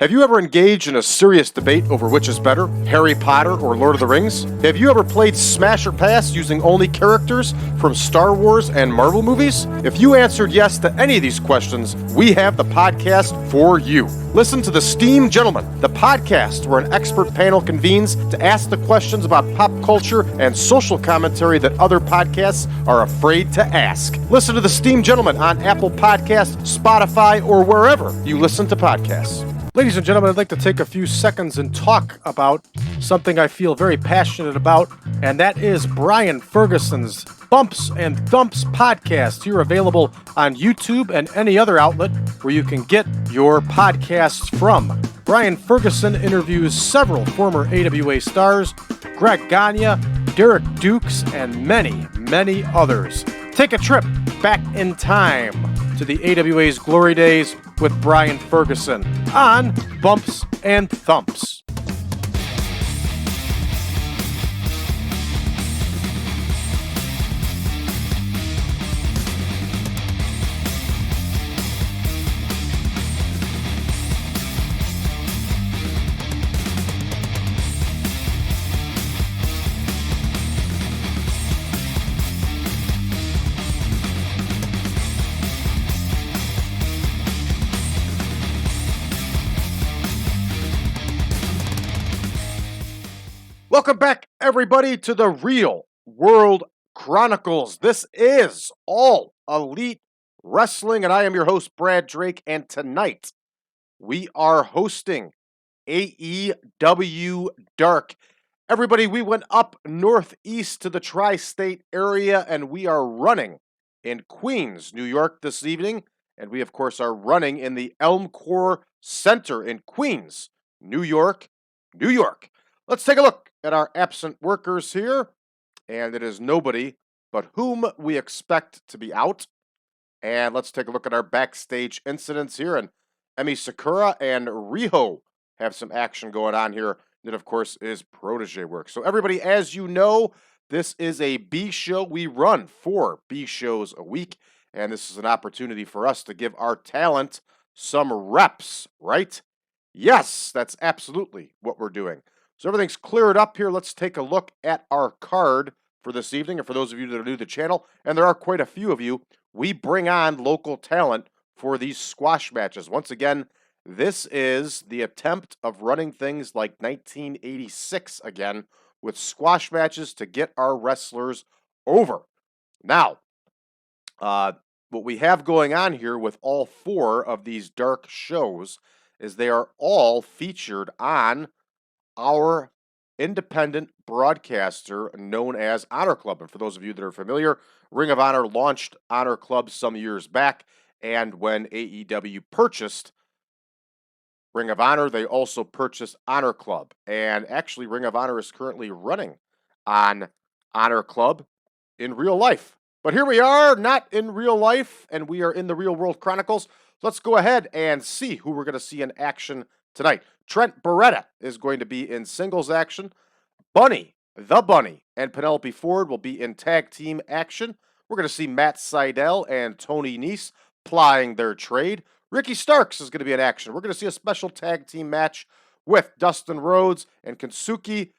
Have you ever engaged in a serious debate over which is better, Harry Potter or Lord of the Rings? Have you ever played Smash or Pass using only characters from Star Wars and Marvel movies? If you answered yes to any of these questions, we have the podcast for you. Listen to The Steam Gentleman, the podcast where an expert panel convenes to ask the questions about pop culture and social commentary that other podcasts are afraid to ask. Listen to The Steam Gentleman on Apple Podcasts, Spotify, or wherever you listen to podcasts. Ladies and gentlemen, I'd like to take a few seconds and talk about something I feel very passionate about, and that is Bryan Ferguson's Bumps and Thumps podcast. Here available on YouTube and any other outlet where you can get your podcasts from. Bryan Ferguson interviews several former AWA stars, Greg Gagne, Derek Dukes, and many, many others. Take a trip back in time to the AWA's glory days with Bryan Ferguson on Bumps and Thumps. Welcome back, everybody, to the Real World Chronicles. This is All Elite Wrestling, and I am your host, Brad Drake, and tonight we are hosting AEW Dark. Everybody, we went up northeast to the tri-state area, and we are running in Queens, New York this evening, and we, of course, are running in the Elmcore Center in Queens, New York, New York. Let's take a look at our absent workers here, and it is nobody but whom we expect to be out. And let's take a look at our backstage incidents here, and Emi Sakura and Riho have some action going on here. That, of course, is protege work. So everybody, as you know, this is a B show. We run 4 B shows a week, and this is an opportunity for us to give our talent some reps, right? Yes, that's absolutely what we're doing. So everything's cleared up here. Let's take a look at our card for this evening. And for those of you that are new to the channel, and there are quite a few of you, we bring on local talent for these squash matches. Once again, this is the attempt of running things like 1986 again with squash matches to get our wrestlers over. Now, what we have going on here with all 4 of these dark shows is they are all featured on our independent broadcaster known as Honor Club. And for those of you that are familiar, Ring of Honor launched Honor Club some years back, and when AEW purchased Ring of Honor, they also purchased Honor Club. And actually, Ring of Honor is currently running on Honor Club in real life. But here we are, not in real life, and we are in the Real World Chronicles. Let's go ahead and see who we're going to see in action tonight. Trent Beretta is going to be in singles action. Bunny, the Bunny, and Penelope Ford will be in tag team action. We're going to see Matt Sydal and Tony Nese plying their trade. Ricky Starks is going to be in action. We're going to see a special tag team match with Dustin Rhodes and Kensuke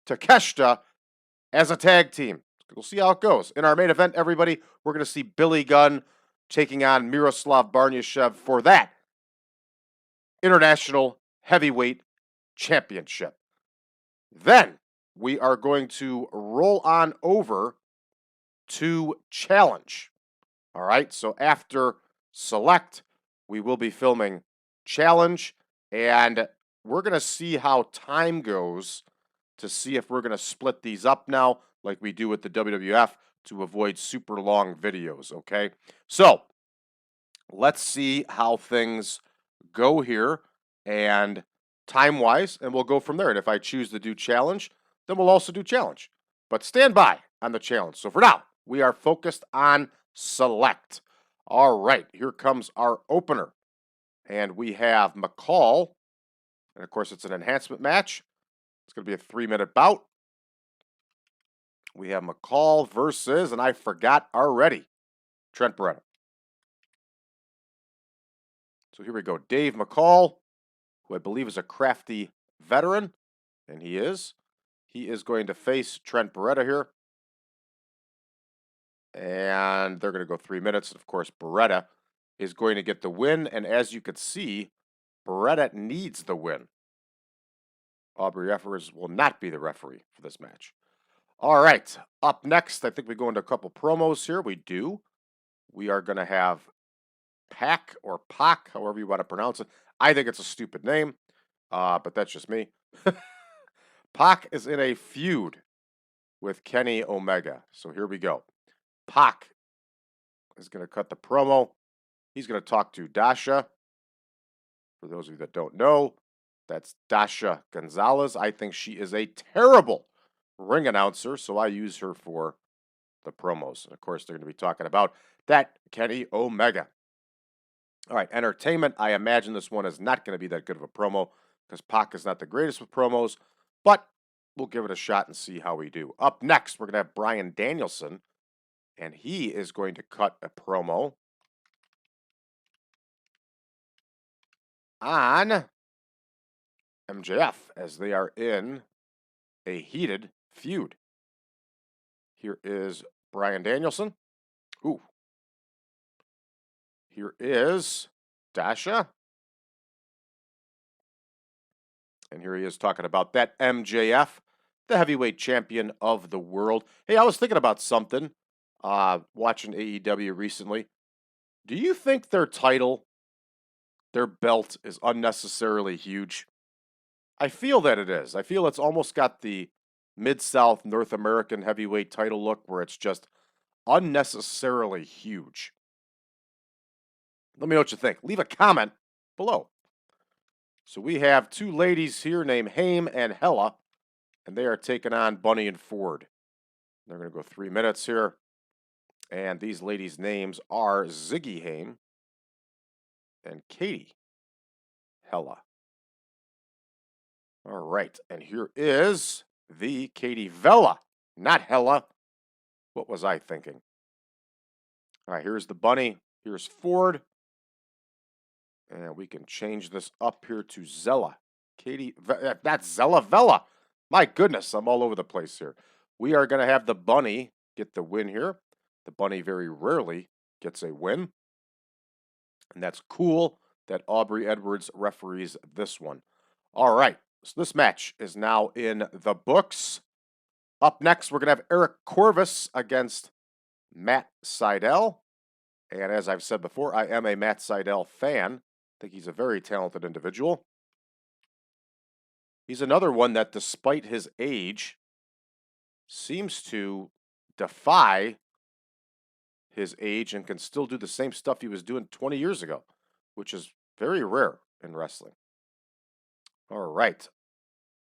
Takeshita as a tag team. We'll see how it goes. In our main event, everybody, we're going to see Billy Gunn taking on Miroslav Barnyashev for that International Heavyweight Championship. Then we are going to roll on over to Challenge. All right, so after Select, we will be filming Challenge, and we're going to see how time goes to see if we're going to split these up now like we do with the WWF to avoid super long videos, okay? So let's see how things go here and time-wise, and we'll go from there. And if I choose to do Challenge, then we'll also do Challenge. But stand by on the Challenge. So for now, we are focused on Select. All right, here comes our opener. And we have McCall. And of course, it's an enhancement match. It's going to be a 3-minute bout. We have McCall versus, and I forgot already, Trent Beretta. So here we go. Dave McCall who I believe is a crafty veteran, and he is. He is going to face Trent Beretta here. And they're going to go 3 minutes. And of course, Beretta is going to get the win. And as you could see, Beretta needs the win. Aubrey Effers will not be the referee for this match. All right, up next, I think we go into a couple promos here. We do. We are going to have PAC or PAC, however you want to pronounce it. I think it's a stupid name, but that's just me. PAC is in a feud with Kenny Omega. So here we go. PAC is going to cut the promo. He's going to talk to Dasha. For those of you that don't know, that's Dasha Gonzalez. I think she is a terrible ring announcer, so I use her for the promos. And of course, they're going to be talking about that Kenny Omega. All right, entertainment. I imagine this one is not going to be that good of a promo because PAC is not the greatest with promos, but we'll give it a shot and see how we do. Up next, we're going to have Bryan Danielson, and he is going to cut a promo on MJF as they are in a heated feud. Here is Bryan Danielson. Ooh. Here is Dasha. And here he is talking about that MJF, the heavyweight champion of the world. Hey, I was thinking about something watching AEW recently. Do you think their title, their belt, is unnecessarily huge? I feel that it is. I feel it's almost got the Mid-South North American heavyweight title look where it's just unnecessarily huge. Let me know what you think. Leave a comment below. So we have two ladies here named Haim and Hella, and they are taking on Bunny and Ford. They're going to go 3 minutes here. And these ladies' names are Ziggy Haim and Katy Hella. All right, and here is the Katy Vella, not Hella. What was I thinking? All right, here's the Bunny. Here's Ford. And we can change this up here to Zella. Katy, that's Zella Vella. My goodness, I'm all over the place here. We are going to have the Bunny get the win here. The Bunny very rarely gets a win. And that's cool that Aubrey Edwards referees this one. All right, so this match is now in the books. Up next, we're going to have Eric Corvis against Matt Sydal. And as I've said before, I am a Matt Sydal fan. I think he's a very talented individual. He's another one that, despite his age, seems to defy his age and can still do the same stuff he was doing 20 years ago, which is very rare in wrestling. All right.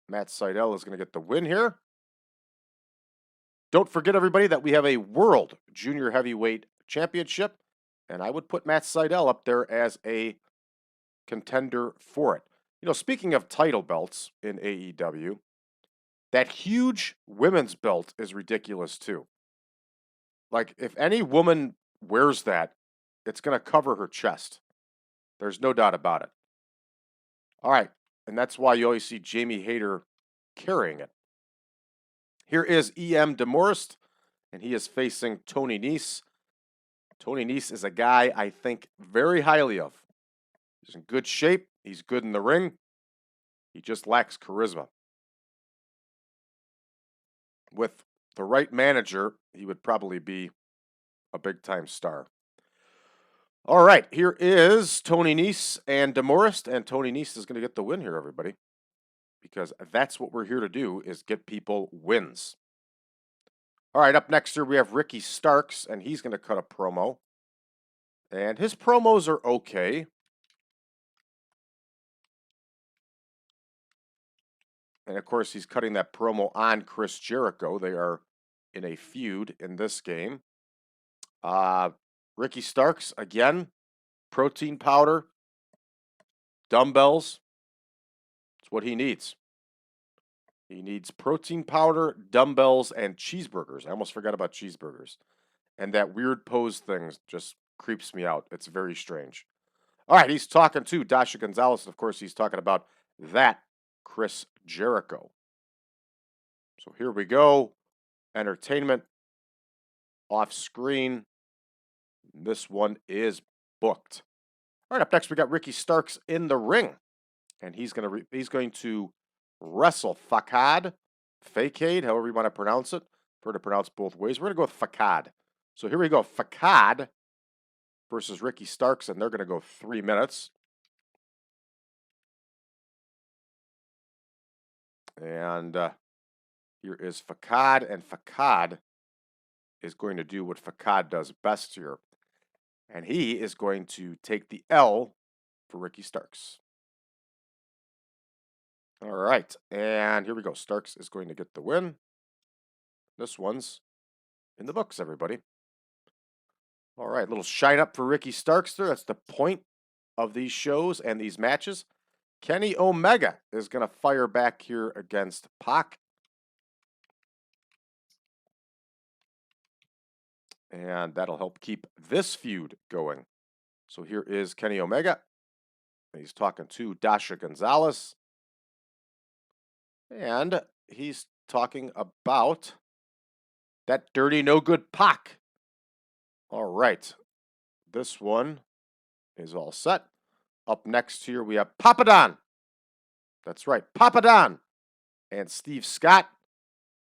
Matt Sydal is going to get the win here. Don't forget, everybody, that we have a World Junior Heavyweight Championship, and I would put Matt Sydal up there as a contender for it. You know, speaking of title belts in AEW, that huge women's belt is ridiculous too. Like, if any woman wears that, it's going to cover her chest. There's no doubt about it. All right, and that's why you always see Jamie Hayter carrying it. Here is DeMorest, and he is facing Tony Nese. Tony Nese is a guy I think very highly of. He's in good shape. He's good in the ring. He just lacks charisma. With the right manager, he would probably be a big-time star. All right, here is Tony Nese and DeMorest, and Tony Nese is going to get the win here, everybody, because that's what we're here to do, is get people wins. All right, up next here we have Ricky Starks, and he's going to cut a promo. And his promos are okay. And of course, he's cutting that promo on Chris Jericho. They are in a feud in this game. Ricky Starks, again, protein powder, dumbbells. It's what he needs. He needs protein powder, dumbbells, and cheeseburgers. I almost forgot about cheeseburgers. And that weird pose thing just creeps me out. It's very strange. All right, he's talking to Dasha Gonzalez, and of course, he's talking about that Chris Jericho. So here we go. Entertainment off screen. This one is booked. All right, up next we got Ricky Starks in the ring, and he's going to wrestle Façade, however you want to pronounce it. Prefer to pronounce both ways. We're going to go with Façade. So here we go. Façade versus Ricky Starks, and they're going to go 3 minutes. And here is Façade, and Façade is going to do what Façade does best here. And he is going to take the L for Ricky Starks. All right, and here we go. Starks is going to get the win. This one's in the books, everybody. All right, little shine up for Ricky Starks there. That's the point of these shows and these matches. Kenny Omega is going to fire back here against PAC. And that'll help keep this feud going. So here is Kenny Omega. He's talking to Dasha Gonzalez. And he's talking about that dirty, no good PAC. All right. This one is all set. Up next here, we have Papadon. That's right, Papadon and Steve Scott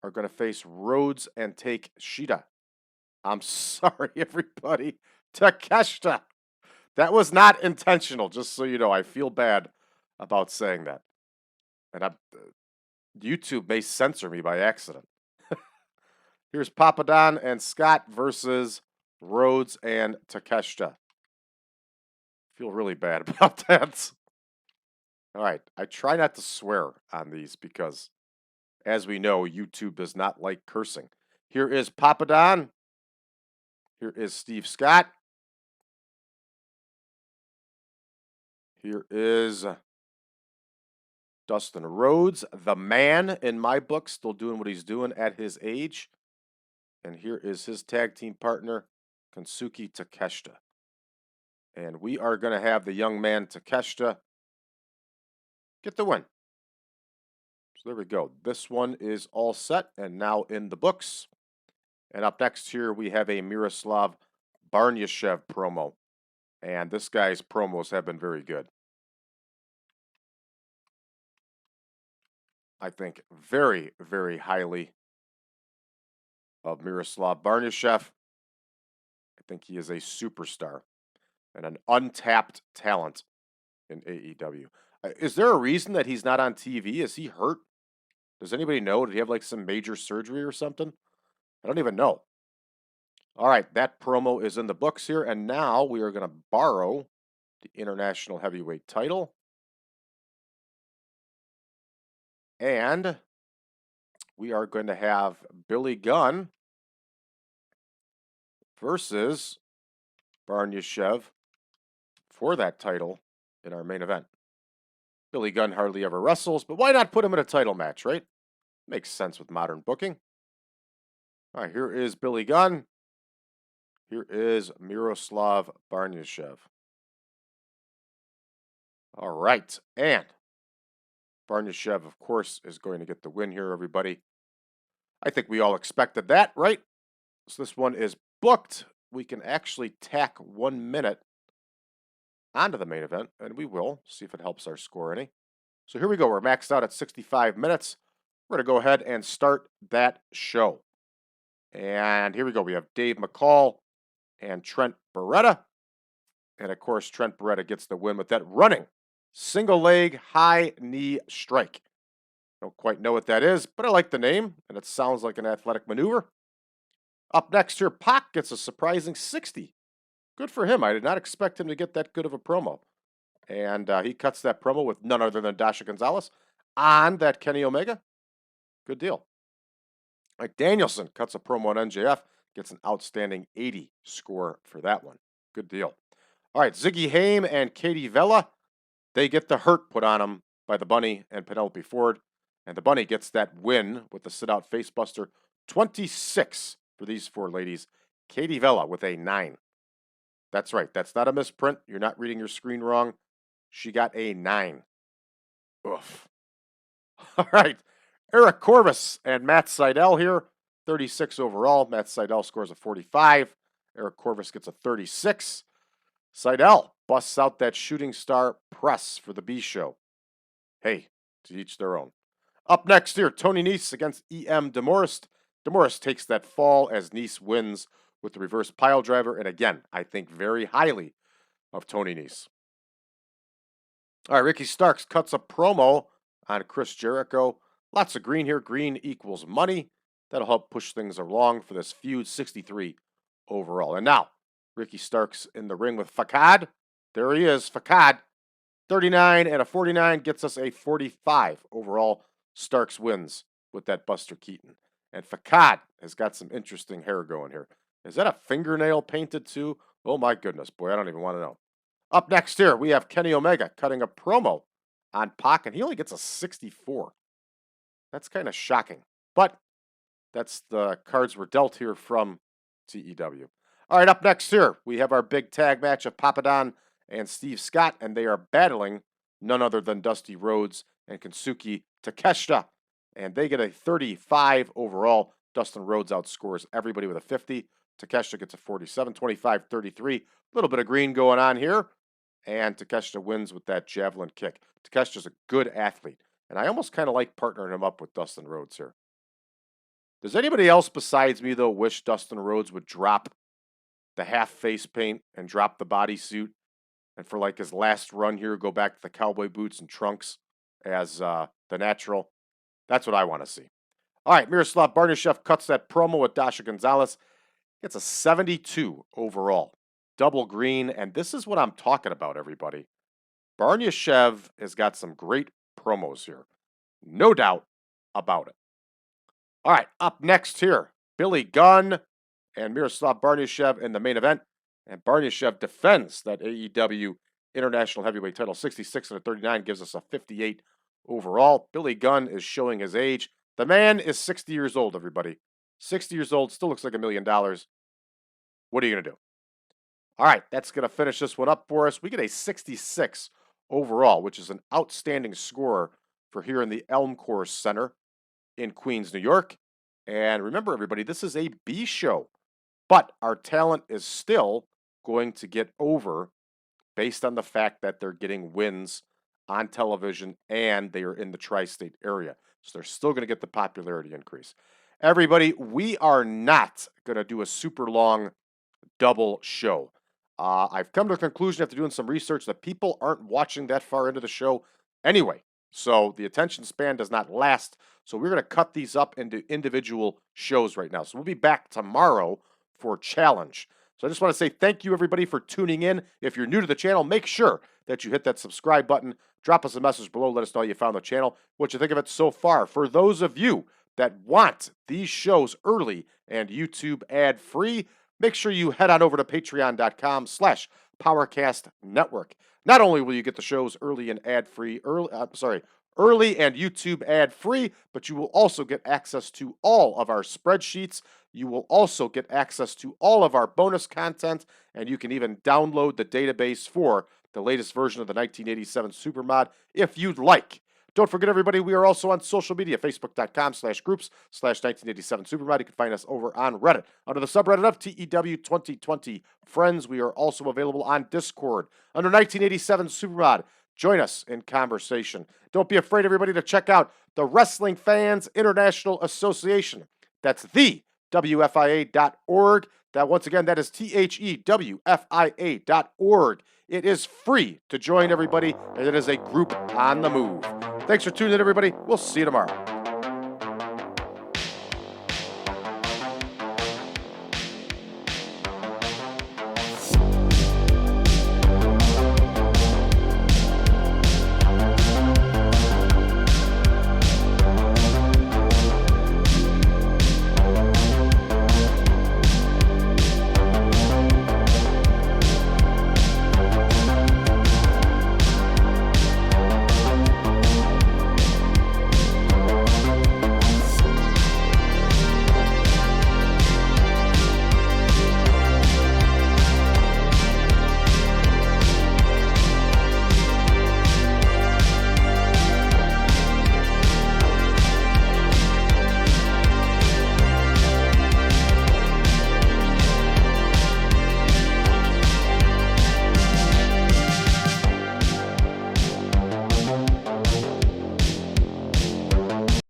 are going to face Rhodes and Takeshita. I'm sorry, everybody. Takeshita. That was not intentional, just so you know. I feel bad about saying that. And YouTube may censor me by accident. Here's Papadon and Scott versus Rhodes and Takeshita. Feel really bad about that. All right, I try not to swear on these because, as we know, YouTube does not like cursing. Here is Papadon. Here is Steve Scott. Here is Dustin Rhodes, the man in my book, still doing what he's doing at his age. And here is his tag team partner, Kensuke Takeshita. And we are going to have the young man Takeshita get the win. So there we go. This one is all set and now in the books. And up next here, we have a MIROSLAV BARNYASHEV promo. And this guy's promos have been very good. I think very, very highly of MIROSLAV BARNYASHEV. I think he is a superstar and an untapped talent in AEW. Is there a reason that he's not on TV? Is he hurt? Does anybody know? Did he have like some major surgery or something? I don't even know. All right, that promo is in the books here, and now we are going to borrow the International Heavyweight title. And we are going to have Billy Gunn versus Barnyashev for that title in our main event. Billy Gunn hardly ever wrestles, but why not put him in a title match, right? Makes sense with modern booking. All right, here is Billy Gunn. Here is MIROSLAV BARNYASHEV. All right, and Barnyashev, of course, is going to get the win here, everybody. I think we all expected that, right? So this one is booked. We can actually tack 1 minute onto the main event, and we will see if it helps our score any. So here we go. We're maxed out at 65 minutes. We're going to go ahead and start that show. And here we go. We have Dave McCall and Trent Beretta. And, of course, Trent Beretta gets the win with that running single leg high knee strike. Don't quite know what that is, but I like the name, and it sounds like an athletic maneuver. Up next here, PAC gets a surprising 60. Good for him. I did not expect him to get that good of a promo. And he cuts that promo with none other than Dasha Gonzalez on that Kenny Omega. Good deal. All right, Danielson cuts a promo on NJF, gets an outstanding 80 score for that one. Good deal. All right, Ziggy Haim and Katy Vella, they get the hurt put on them by the Bunny and Penelope Ford. And the Bunny gets that win with the sit-out facebuster. 26 for these four ladies. Katy Vella with a 9. That's right. That's not a misprint. You're not reading your screen wrong. She got a 9. Oof. All right. Eric Corvis and Matt Sydal here. 36 overall. Matt Sydal scores a 45. Eric Corvis gets a 36. Sydal busts out that shooting star press for the B show. Hey, to each their own. Up next here, Tony Nese against EM DeMorest. DeMorest takes that fall as Nese wins with the reverse pile driver. And again, I think very highly of Tony Nese. All right, Ricky Starks cuts a promo on Chris Jericho. Lots of green here. Green equals money. That'll help push things along for this feud. 63 overall. And now, Ricky Starks in the ring with Façade. There he is, Façade. 39 and a 49 gets us a 45 overall. Starks wins with that Buster Keaton. And Façade has got some interesting hair going here. Is that a fingernail painted too? Oh my goodness, boy, I don't even want to know. Up next here, we have Kenny Omega cutting a promo on PAC, and he only gets a 64. That's kind of shocking. But that's the cards we're dealt here from TEW. All right, up next here, we have our big tag match of Papadon and Steve Scott, and they are battling none other than Dusty Rhodes and Kensuke Takeshita, and they get a 35 overall. Dustin Rhodes outscores everybody with a 50. Takeshita gets a 47, 25, 33. A little bit of green going on here, and Takeshita wins with that javelin kick. Takeshita's a good athlete, and I almost kind of like partnering him up with Dustin Rhodes here. Does anybody else besides me, though, wish Dustin Rhodes would drop the half face paint and drop the bodysuit, and for like his last run here, go back to the cowboy boots and trunks as the natural? That's what I want to see. All right, Miroslav Barnyanashev cuts that promo with Dasha Gonzalez. Gets a 72 overall. Double green, and this is what I'm talking about, everybody. Barnyanashev has got some great promos here. No doubt about it. All right, up next here, Billy Gunn and Miroslav Barnyanashev in the main event. And Barnyanashev defends that AEW International Heavyweight title. 66 and a 39 gives us a 58 overall. Billy Gunn is showing his age. The man is 60 years old, everybody. 60 years old, still looks like $1 million. What are you going to do? All right, that's going to finish this one up for us. We get a 66 overall, which is an outstanding score for here in the Elm Course Center in Queens, New York. And remember, everybody, this is a B show, but our talent is still going to get over based on the fact that they're getting wins on television and they are in the tri-state area. So they're still going to get the popularity increase. Everybody, we are not going to do a super long double show. I've come to the conclusion after doing some research that people aren't watching that far into the show anyway. So the attention span does not last. So we're going to cut these up into individual shows right now. So we'll be back tomorrow for Challenge. So I just want to say thank you, everybody, for tuning in. If you're new to the channel, make sure that you hit that subscribe button. Drop us a message below. Let us know you found the channel, what you think of it so far. For those of you that want these shows early and YouTube ad-free, make sure you head on over to patreon.com/PowerCast Network. Not only will you get the shows early and ad-free, early and YouTube ad-free, but you will also get access to all of our spreadsheets. You will also get access to all of our bonus content, and you can even download the database for the latest version of the 1987 Supermod if you'd like. Don't forget, everybody, we are also on social media, facebook.com/groups/1987 Supermod. You can find us over on Reddit under the subreddit of TEW 2020 Friends. We are also available on Discord under 1987 Supermod. Join us in conversation. Don't be afraid, everybody, to check out the Wrestling Fans International Association. That's the WFIA.org. That, once again, that is THEWFIA.org. It is free to join, everybody, and it is a group on the move. Thanks for tuning in, everybody. We'll see you tomorrow.